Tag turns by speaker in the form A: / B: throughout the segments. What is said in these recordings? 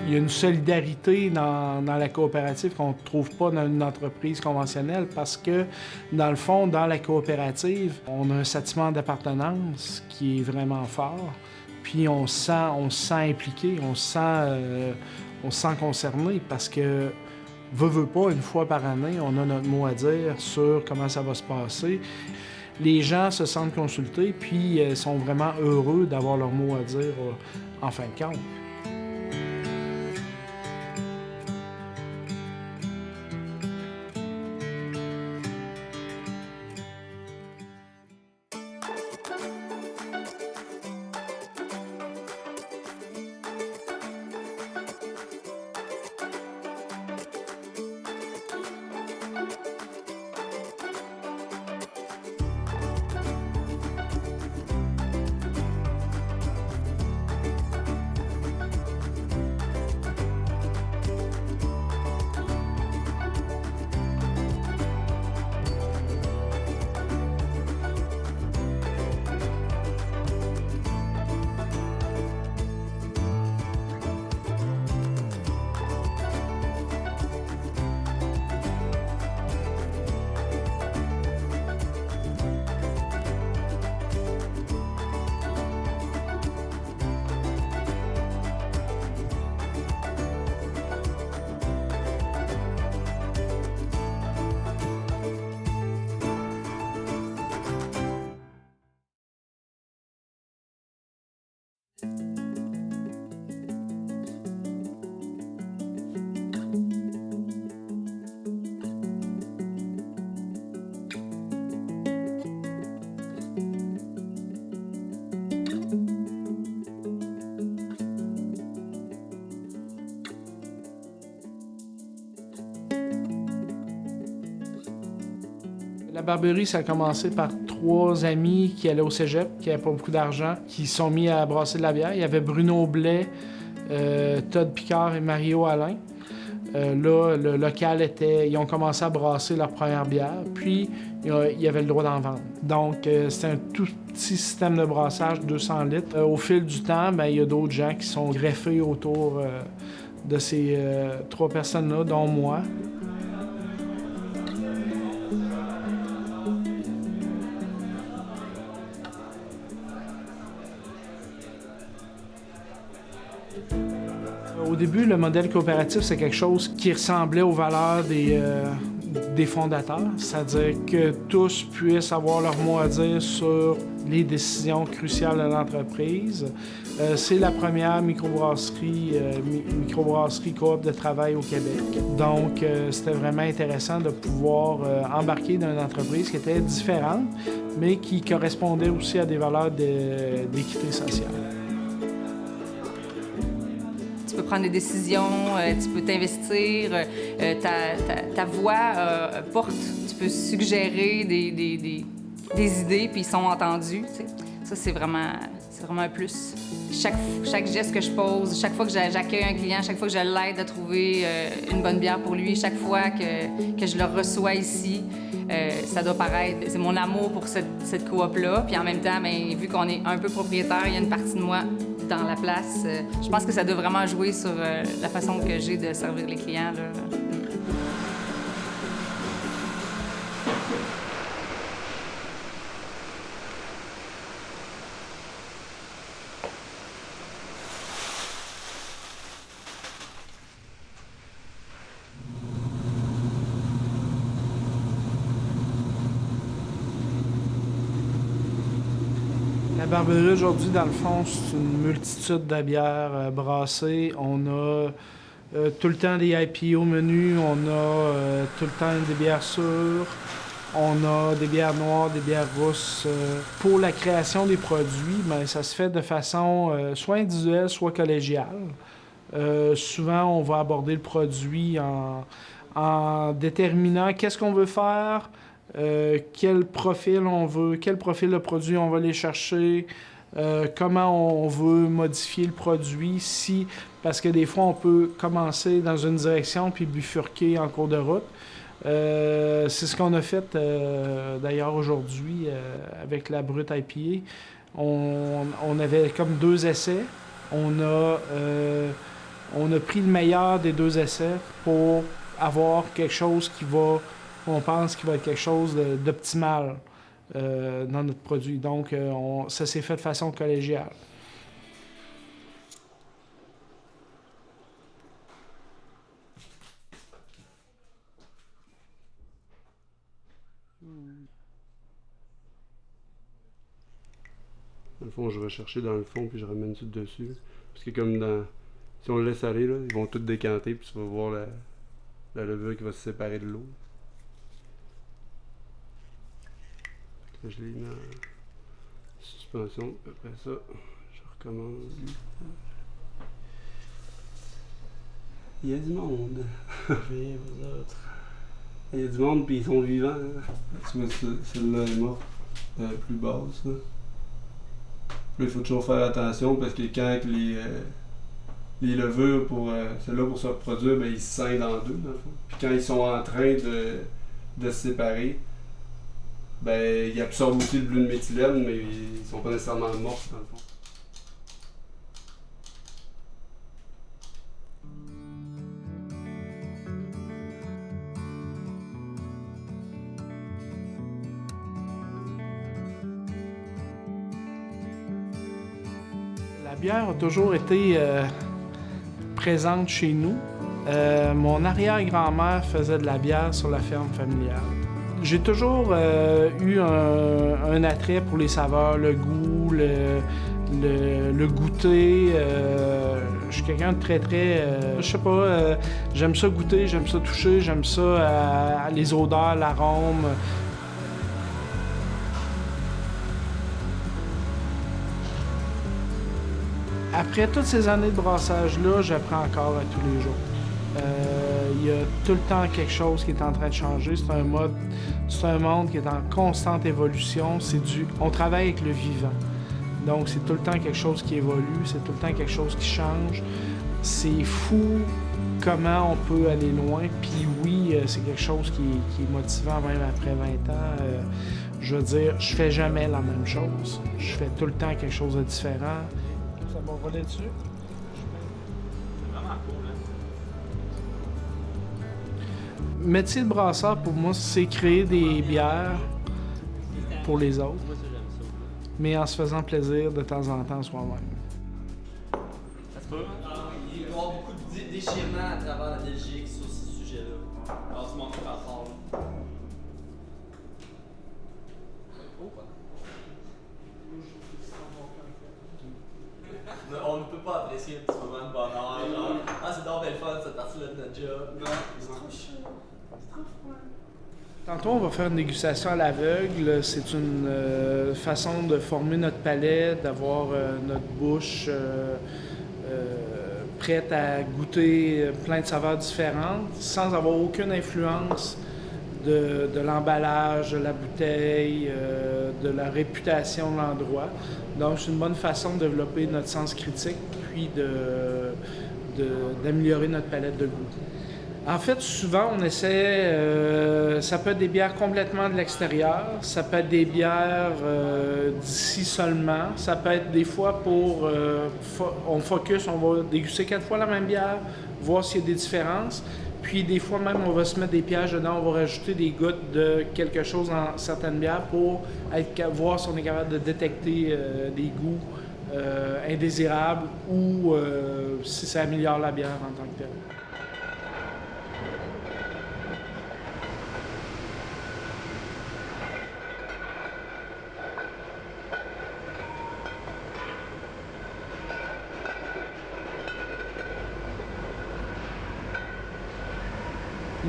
A: Il y a une solidarité dans la coopérative qu'on ne trouve pas dans une entreprise conventionnelle parce que, dans le fond, dans la coopérative, on a un sentiment d'appartenance qui est vraiment fort. Puis on se sent impliqué, on se sent concerné parce que, veut pas, une fois par année, on a notre mot à dire sur comment ça va se passer. Les gens se sentent consultés puis sont vraiment heureux d'avoir leur mot à dire en fin de compte. La Barberie, ça a commencé par 3 amis qui allaient au cégep, qui n'avaient pas beaucoup d'argent, qui se sont mis à brasser de la bière. Il y avait Bruno Blais, Todd Picard et Mario Alain. Là, le local était... Ils ont commencé à brasser leur première bière, puis il y avait le droit d'en vendre. Donc, c'était un tout petit système de brassage, 200 litres. Au fil du temps, il y a d'autres gens qui sont greffés autour de ces 3 personnes-là, dont moi. Au début, le modèle coopératif, c'est quelque chose qui ressemblait aux valeurs des fondateurs, c'est-à-dire que tous puissent avoir leur mot à dire sur les décisions cruciales de l'entreprise. C'est la première microbrasserie coop de travail au Québec. Donc, c'était vraiment intéressant de pouvoir embarquer dans une entreprise qui était différente, mais qui correspondait aussi à des valeurs d'équité sociale.
B: Tu peux prendre des décisions, tu peux t'investir, ta voix porte, tu peux suggérer des idées, puis ils sont entendus. Tu sais. Ça, c'est vraiment un plus. Chaque geste que je pose, chaque fois que j'accueille un client, chaque fois que je l'aide à trouver une bonne bière pour lui, chaque fois que je le reçois ici, ça doit paraître... C'est mon amour pour cette coop-là. Puis en même temps, vu qu'on est un peu propriétaire, il y a une partie de moi dans la place. Je pense que ça doit vraiment jouer sur la façon que j'ai de servir les clients, là.
A: La Barberie, aujourd'hui, dans le fond, c'est une multitude de bières brassées. On a tout le temps des IPA au menu, on a tout le temps des bières sûres, on a des bières noires, des bières rousses. Pour la création des produits, ça se fait de façon soit individuelle, soit collégiale. Souvent, on va aborder le produit en déterminant qu'est-ce qu'on veut faire, quel profil de produit on va aller chercher, comment on veut modifier le produit, parce que des fois, on peut commencer dans une direction puis bifurquer en cours de route. C'est ce qu'on a fait d'ailleurs aujourd'hui avec la Brut IPA. On avait comme 2 essais. On a On a pris le meilleur des deux essais pour avoir quelque chose on pense qui va être quelque chose d'optimal dans notre produit. Donc, ça s'est fait de façon collégiale.
C: Dans le fond, je vais chercher dans le fond puis je ramène tout dessus. Parce que comme si on le laisse aller, là, ils vont tout décanter puis tu vas voir la levure qui va se séparer de l'eau. Je l'ai mis en suspension. Après ça, je recommence. Il y a du monde.
A: Oui, vous autres.
C: Il y a du monde puis ils sont vivants. Hein. Tu vois, celle-là est morte. Plus basse. Là. Il faut toujours faire attention parce que quand les levures celles-là pour se reproduire, ben, ils se scindent en deux dans le fond. Puis quand ils sont en train de se séparer, ben, ils absorbent aussi le bleu de méthylène, mais ils sont pas nécessairement morts dans le fond.
A: La bière a toujours été présente chez nous. Mon arrière-grand-mère faisait de la bière sur la ferme familiale. J'ai toujours eu un attrait pour les saveurs, le goût, le goûter. Je suis quelqu'un de très... je sais pas, j'aime ça goûter, j'aime ça toucher, j'aime ça les odeurs, l'arôme. Après toutes ces années de brassage-là, j'apprends encore à tous les jours. Il y a tout le temps quelque chose qui est en train de changer. C'est un monde qui est en constante évolution. On travaille avec le vivant. Donc, c'est tout le temps quelque chose qui évolue, c'est tout le temps quelque chose qui change. C'est fou comment on peut aller loin. Puis oui, c'est quelque chose qui est motivant même après 20 ans. Je veux dire, je fais jamais la même chose. Je fais tout le temps quelque chose de différent. Ça va voler dessus?
D: C'est vraiment cool, hein?
A: Métier de brasseur, pour moi, c'est créer des bières pour les autres,
D: Moi, ça, j'aime ça.
A: mais en se faisant plaisir de temps en temps soi-même.
D: Ça se peut?
E: Il va y avoir beaucoup de déchirements à travers la Belgique sur ce sujet-là. Alors, du monde qui parle fort. Là. On ne peut pas apprécier un petit moment de bonheur. Genre, ah, c'est donc belle fun cette partie-là de notre job. Non, c'est trop chaud. C'est trop froid.
A: Tantôt, on va faire une dégustation à l'aveugle. C'est une façon de former notre palais, d'avoir notre bouche prête à goûter plein de saveurs différentes, sans avoir aucune influence de l'emballage, de la bouteille, de la réputation de l'endroit. Donc, c'est une bonne façon de développer notre sens critique, puis d'améliorer notre palette de goût. En fait, souvent, on essaie... ça peut être des bières complètement de l'extérieur, ça peut être des bières d'ici seulement, ça peut être des fois pour... on focus, on va déguster 4 fois la même bière, voir s'il y a des différences. Puis des fois même, on va se mettre des pièges dedans, on va rajouter des gouttes de quelque chose dans certaines bières pour voir si on est capable de détecter des goûts indésirables ou si ça améliore la bière en tant que telle.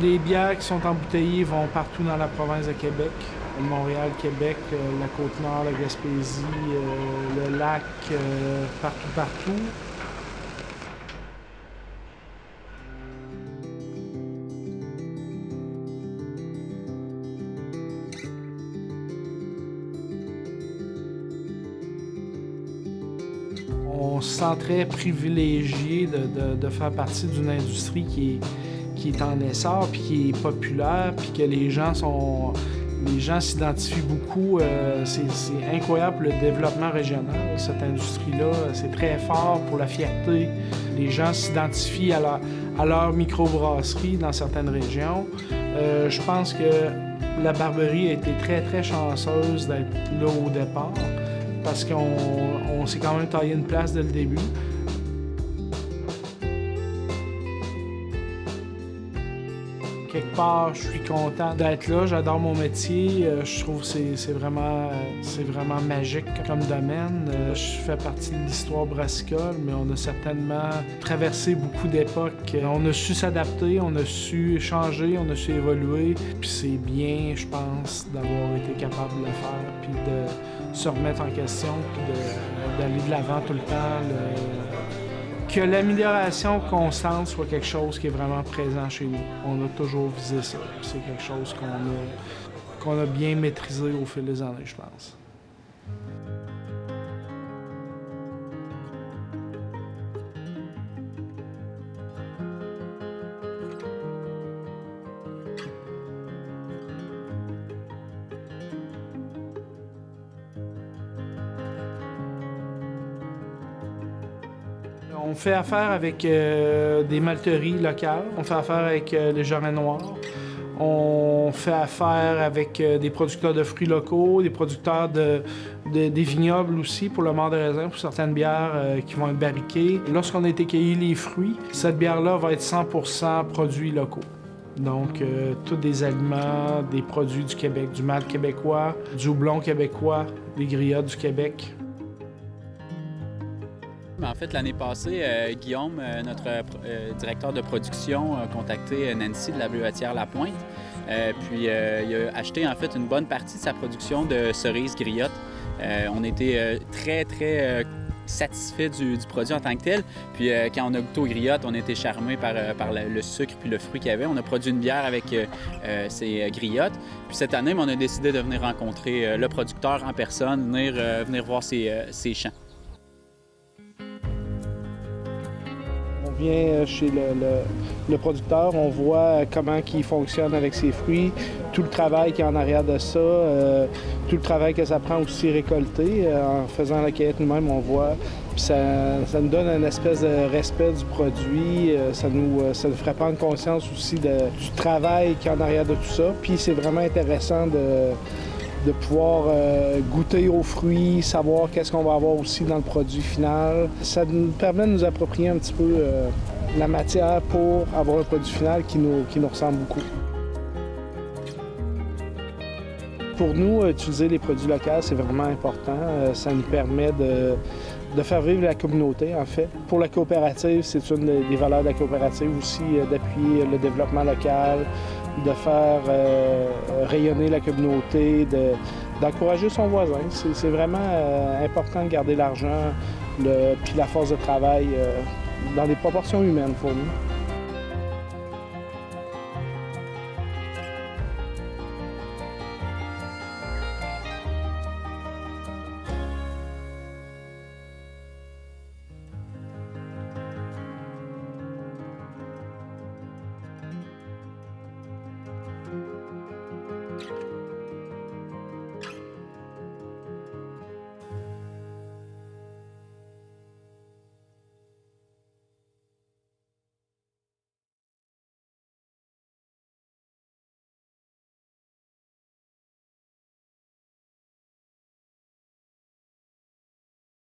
A: Les bières qui sont embouteillées vont partout dans la province de Québec. Montréal, Québec, la Côte-Nord, la Gaspésie, le lac, partout. On se sent très privilégié de faire partie d'une industrie qui est en essor, puis qui est populaire, puis que les gens Les gens s'identifient beaucoup. C'est incroyable le développement régional. Cette industrie-là, c'est très fort pour la fierté. Les gens s'identifient à leur microbrasserie dans certaines régions. Je pense que la Barberie a été très, très chanceuse d'être là au départ parce qu'on s'est quand même taillé une place dès le début. Quelque part, je suis content d'être là. J'adore mon métier. Je trouve que c'est vraiment magique comme domaine. Je fais partie de l'histoire brassicole, mais on a certainement traversé beaucoup d'époques. On a su s'adapter, on a su changer, on a su évoluer. Puis c'est bien, je pense, d'avoir été capable de le faire, puis de se remettre en question, puis d'aller de l'avant tout le temps. Que l'amélioration constante soit quelque chose qui est vraiment présent chez nous. On a toujours visé ça. C'est quelque chose qu'on a bien maîtrisé au fil des années, je pense. On fait affaire avec des malteries locales, on fait affaire avec les Jarrets Noirs, on fait affaire avec des producteurs de fruits locaux, des producteurs des vignobles aussi pour le mort de raisin, pour certaines bières qui vont être barriquées. Lorsqu'on a été cueillir les fruits, cette bière-là va être 100% produits locaux. Donc, tous des aliments, des produits du Québec, du malt québécois, du houblon québécois, des griottes du Québec.
F: En fait, l'année passée, Guillaume, notre directeur de production, a contacté Nancy de la Bleuetière La Pointe. Puis il a acheté en fait une bonne partie de sa production de cerises griottes. On était très, très satisfaits du produit en tant que tel. Puis quand on a goûté aux griottes, on a été charmés par le sucre puis le fruit qu'il y avait. On a produit une bière avec ces griottes. Puis cette année, on a décidé de venir rencontrer le producteur en personne, venir voir ses champs.
A: On vient chez le producteur, on voit comment il fonctionne avec ses fruits, tout le travail qu'il y a en arrière de ça, tout le travail que ça prend aussi récolter. En faisant la cueillette nous-mêmes, on voit, puis ça nous donne une espèce de respect du produit, ça nous ferait prendre conscience aussi du travail qu'il y a en arrière de tout ça. Puis c'est vraiment intéressant de pouvoir goûter aux fruits, savoir qu'est-ce qu'on va avoir aussi dans le produit final. Ça nous permet de nous approprier un petit peu la matière pour avoir un produit final qui nous ressemble beaucoup. Pour nous, utiliser les produits locaux, c'est vraiment important. Ça nous permet de faire vivre la communauté, en fait. Pour la coopérative, c'est une des valeurs de la coopérative aussi, d'appuyer le développement local, de faire rayonner la communauté, d'encourager son voisin. C'est vraiment important de garder l'argent puis la force de travail dans des proportions humaines pour nous.